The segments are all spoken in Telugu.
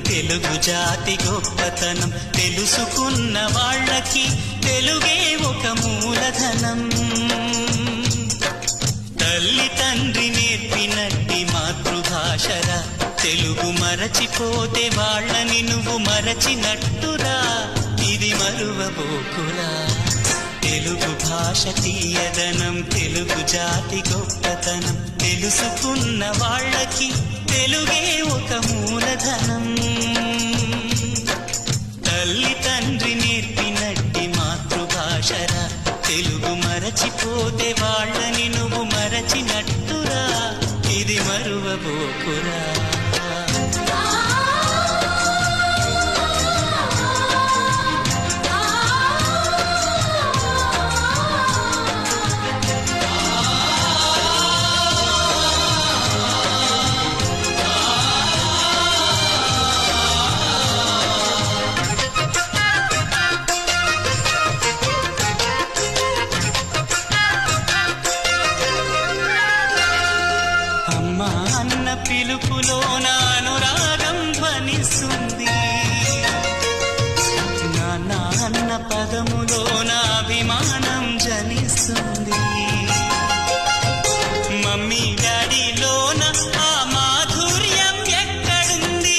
తెలుగు జాతి గొప్పతనం తెలుసుకున్న వాళ్ళకి తెలుగే ఒక మూలధనం. తల్లి తండ్రి నేర్పినట్టి మాతృభాషరా, తెలుగు మరచిపోతే వాళ్ళని నువ్వు మరచినట్టురా, ఇది మరువబోకురా. తెలుగు భాష తీయదనం, తెలుగు జాతి గొప్పతనం తెలుసుకున్న వాళ్ళకి తెలుగే ఒక మూలధనం. తల్లి తండ్రి నేర్పినట్టి మాతృభాషరా, తెలుగు మరచిపోతే వాళ్ళని నువ్వు మరచినట్టురా, ఇది మరువబోకురా. అమ్మా అన్న పిలుపులో అనురాగం ధ్వనిస్తుంది, నాన్న అన్న పదములో అభిమానం జనిస్తుంది. మమ్మీ డాడీలోన ఆ మాధుర్యం ఎక్కడుంది?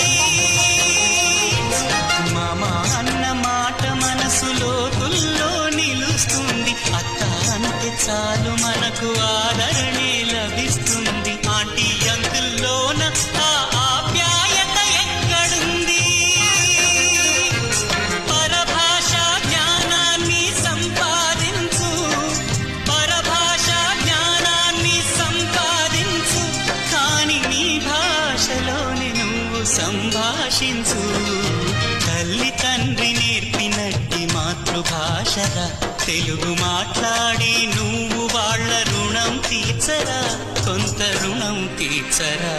మామ అన్న మాట మనసులో తుల్లో నిలుస్తుంది. అత్త అంటే చాలు మనకు ఆదరణే లభిస్తుంది. ఆంటీ అంకుల్లోన ఆ ఆప్యాయత ఎక్కడుంది? పరభాషా జ్ఞానాన్ని సంపాదించు, పరభాషా జ్ఞానాన్ని సంపాదించు, కాని నీ భాషలోని నువ్వు సంభాషించు. తల్లి తండ్రి నేర్పినట్టి మాతృభాషరా, తెలుగు మాట్లాడి నువ్వు వాళ్ళ రుణం తీర్చరా, కొంత రుణం తీర్చరా.